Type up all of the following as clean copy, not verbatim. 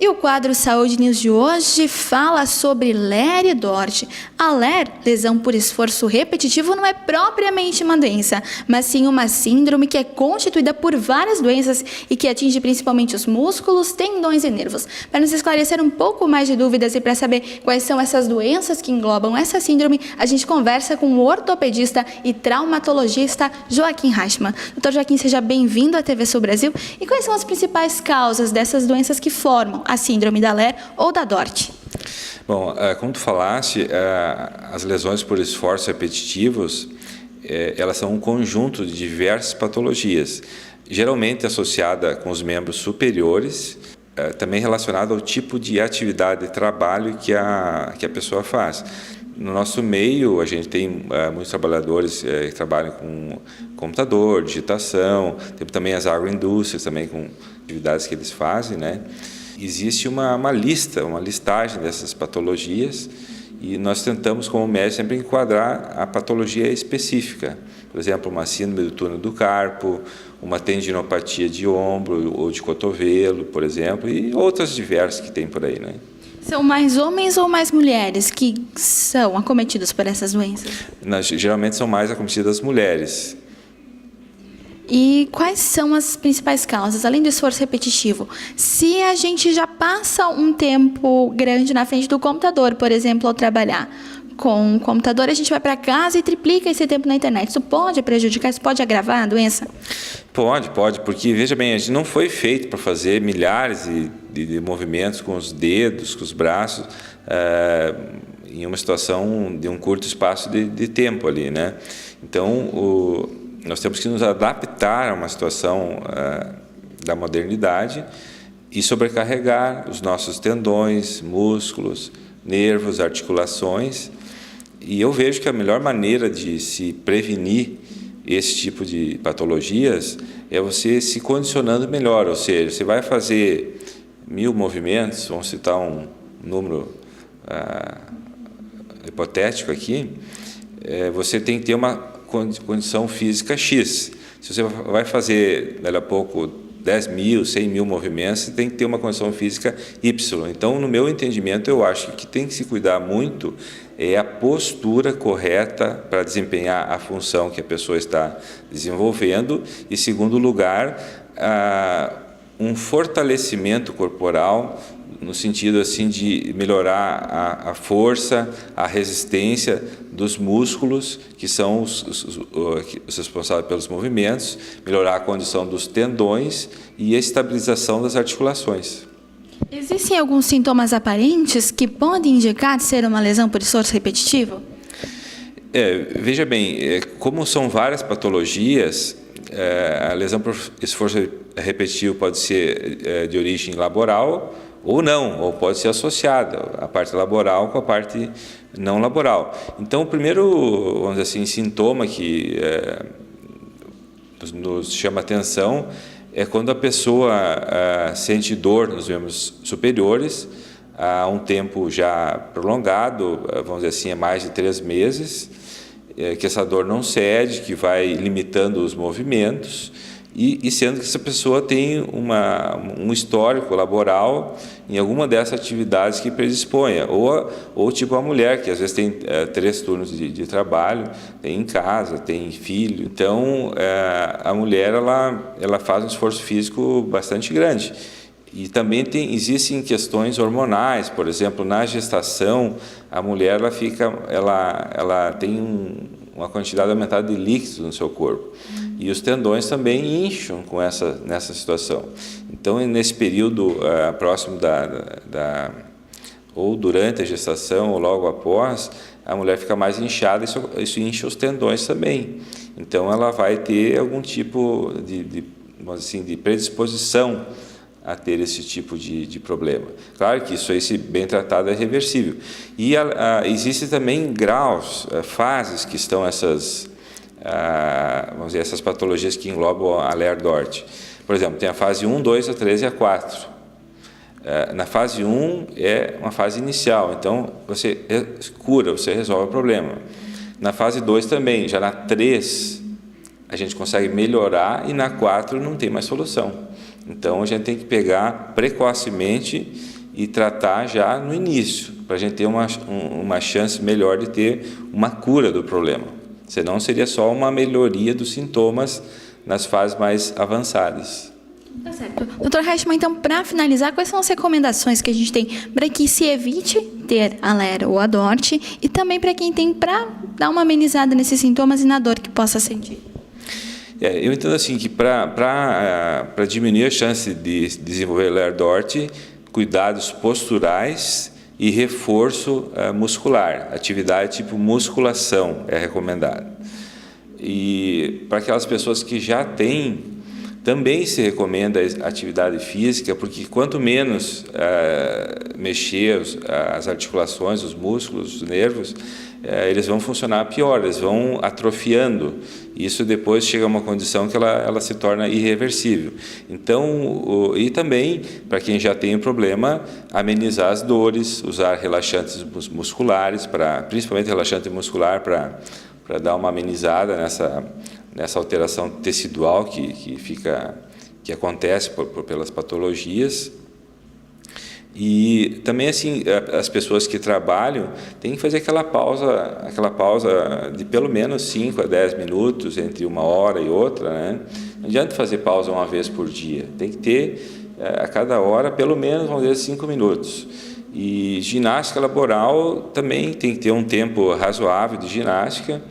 E o quadro Saúde News de hoje fala sobre LER e DORT. A LER, lesão por esforço repetitivo, não é propriamente uma doença, mas sim uma síndrome que é constituída por várias doenças e que atinge principalmente os músculos, tendões e nervos. Para nos esclarecer um pouco mais de dúvidas e para saber quais são essas doenças que englobam essa síndrome, a gente conversa com o ortopedista e traumatologista Joaquim Reichmann. Dr. Joaquim, seja bem-vindo à TV Sul Brasil. E quais são as principais causas dessas doenças que formam a síndrome da LER ou da DORT? Bom, como tu falaste, as lesões por esforços repetitivos, elas são um conjunto de diversas patologias, geralmente associada com os membros superiores, também relacionada ao tipo de atividade de trabalho que a pessoa faz. No nosso meio, a gente tem muitos trabalhadores que trabalham com computador, digitação, tem também as agroindústrias, também com atividades que eles fazem, né? Existe uma listagem dessas patologias e nós tentamos, como médico, sempre enquadrar a patologia específica. Por exemplo, uma síndrome do túnel do carpo, uma tendinopatia de ombro ou de cotovelo, por exemplo, e outras diversas que tem por aí, né? São mais homens ou mais mulheres que são acometidos por essas doenças? Geralmente são mais acometidas as mulheres. E quais são as principais causas, além do esforço repetitivo? Se a gente já passa um tempo grande na frente do computador, por exemplo, ao trabalhar com o computador, a gente vai para casa e triplica esse tempo na internet. Isso pode prejudicar, isso pode agravar a doença? Pode, porque, veja bem, a gente não foi feito para fazer milhares de movimentos com os dedos, com os braços, em uma situação de um curto espaço de tempo ali, né? Então, nós temos que nos adaptar a uma situação da modernidade e sobrecarregar os nossos tendões, músculos, nervos, articulações. E eu vejo que a melhor maneira de se prevenir esse tipo de patologias é você se condicionando melhor, ou seja, você vai fazer 1000 movimentos, vamos citar um número hipotético aqui, você tem que ter uma condição física X. Se você vai fazer, daqui a pouco, 10.000, 100.000 movimentos, você tem que ter uma condição física Y. Então, no meu entendimento, eu acho que o que tem que se cuidar muito é a postura correta para desempenhar a função que a pessoa está desenvolvendo e, segundo lugar, um fortalecimento corporal no sentido assim de melhorar a força, a resistência dos músculos, que são os responsáveis pelos movimentos, melhorar a condição dos tendões e a estabilização das articulações. Existem alguns sintomas aparentes que podem indicar ser uma lesão por esforço repetitivo? Veja bem, como são várias patologias, a lesão por esforço repetitivo pode ser de origem laboral, ou não, ou pode ser associada a parte laboral com a parte não laboral. Então, o primeiro, vamos dizer assim, sintoma que nos chama atenção é quando a pessoa sente dor nos membros superiores há um tempo já prolongado, vamos dizer assim, há mais de 3 meses, que essa dor não cede, que vai limitando os movimentos, e sendo que essa pessoa tem um histórico laboral em alguma dessas atividades que predisponha, ou tipo a mulher, que às vezes tem 3 turnos de trabalho, tem em casa, tem filho. Então, a mulher ela faz um esforço físico bastante grande. E também existem questões hormonais, por exemplo, na gestação, a mulher ela tem uma quantidade aumentada de líquidos no seu corpo. E os tendões também incham nessa situação. Então, nesse período próximo ou durante a gestação ou logo após, a mulher fica mais inchada, isso incha os tendões também. Então, ela vai ter algum tipo vamos dizer assim, de predisposição a ter esse tipo de problema. Claro que isso aí, se bem tratado, é reversível. E existem também graus, fases que estão vamos dizer, essas patologias que englobam a LER-DORT. Por exemplo, tem a fase 1, 2, a 3 e a 4. Na fase 1 é uma fase inicial, então você cura, você resolve o problema. Na fase 2 também, já na 3 a gente consegue melhorar e na 4 não tem mais solução. Então, a gente tem que pegar precocemente e tratar já no início, para a gente ter uma chance melhor de ter uma cura do problema. Senão, seria só uma melhoria dos sintomas nas fases mais avançadas. Tá certo. Dr. Reichmann, então, para finalizar, quais são as recomendações que a gente tem para que se evite ter a LER ou a DORT e também para quem tem para dar uma amenizada nesses sintomas e na dor que possa sentir? Eu entendo assim que para diminuir a chance de desenvolver LER-DORT, cuidados posturais e reforço muscular, atividade tipo musculação é recomendado. E para aquelas pessoas que já têm, também se recomenda a atividade física, porque quanto menos mexer as articulações, os músculos, os nervos, eles vão funcionar pior, eles vão atrofiando. Isso depois chega a uma condição que ela se torna irreversível. Então, e também, para quem já tem o problema, amenizar as dores, usar relaxantes musculares, principalmente relaxante muscular, para dar uma amenizada nessa alteração tecidual que acontece pelas patologias. E também assim, as pessoas que trabalham têm que fazer aquela pausa de pelo menos 5 a 10 minutos entre uma hora e outra, né? Não adianta fazer pausa uma vez por dia, tem que ter a cada hora pelo menos, vamos dizer, 5 minutos. E ginástica laboral também tem que ter um tempo razoável de ginástica,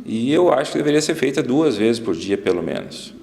e eu acho que deveria ser feita 2 vezes por dia pelo menos.